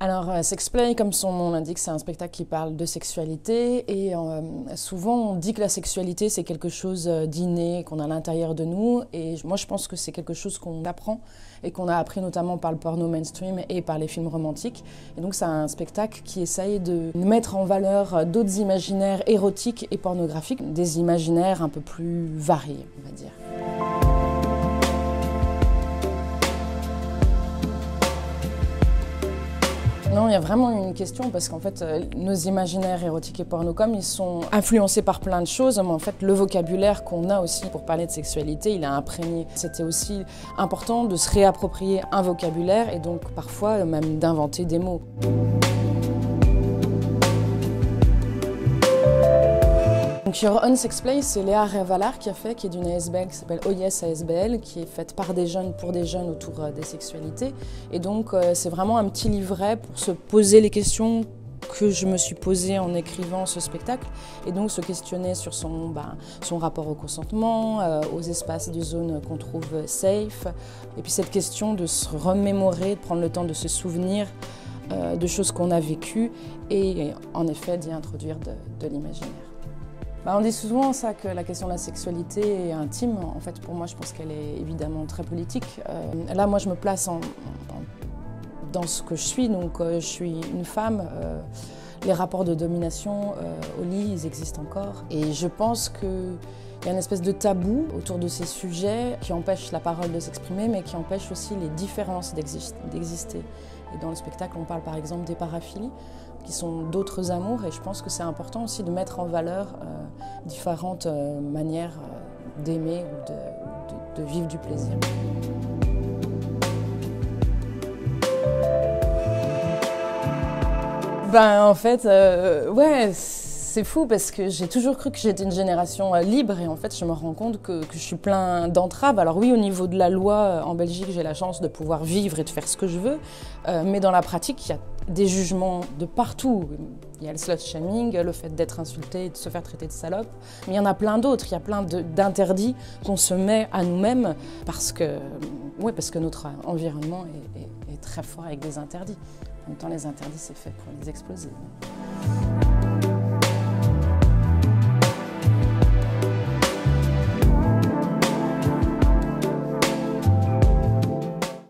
Alors, Sexplay, comme son nom l'indique, c'est un spectacle qui parle de sexualité et souvent on dit que la sexualité c'est quelque chose d'inné, qu'on a à l'intérieur de nous et moi je pense que c'est quelque chose qu'on apprend et qu'on a appris notamment par le porno mainstream et par les films romantiques. Et donc c'est un spectacle qui essaye de mettre en valeur d'autres imaginaires érotiques et pornographiques, des imaginaires un peu plus variés, on va dire. Non, il y a vraiment une question parce qu'en fait, nos imaginaires érotiques et pornocom, ils sont influencés par plein de choses, mais en fait, le vocabulaire qu'on a aussi pour parler de sexualité, il est imprégné. C'était aussi important de se réapproprier un vocabulaire et donc parfois même d'inventer des mots. Donc sur On Sexplay, c'est Léa Révalard qui est d'une ASBL qui s'appelle Oh Yes ASBL, qui est faite par des jeunes pour des jeunes autour des sexualités. Et donc c'est vraiment un petit livret pour se poser les questions que je me suis posée en écrivant ce spectacle et donc se questionner sur son rapport au consentement, aux espaces de zones qu'on trouve safe. Et puis cette question de se remémorer, de prendre le temps de se souvenir de choses qu'on a vécues et en effet d'y introduire de l'imaginaire. On dit souvent ça, que la question de la sexualité est intime. En fait, pour moi, je pense qu'elle est évidemment très politique. Là, moi, je me place dans ce que je suis. Donc, je suis une femme. Les rapports de domination au lit, ils existent encore. Et je pense qu'il y a une espèce de tabou autour de ces sujets qui empêche la parole de s'exprimer, mais qui empêche aussi les différences d'exister. Et dans le spectacle, on parle par exemple des paraphilies, qui sont d'autres amours, et je pense que c'est important aussi de mettre en valeur différentes manières d'aimer ou de vivre du plaisir. En fait, ouais, c'est fou parce que j'ai toujours cru que j'étais une génération libre et en fait je me rends compte que je suis plein d'entraves. Alors oui, au niveau de la loi en Belgique, j'ai la chance de pouvoir vivre et de faire ce que je veux, mais dans la pratique, il y a des jugements de partout. Il y a le slut shaming, le fait d'être insulté et de se faire traiter de salope, mais il y en a plein d'autres. Il y a plein d'interdits qu'on se met à nous-mêmes parce que notre environnement est très fort avec des interdits. En même temps, les interdits, c'est fait pour les exploser.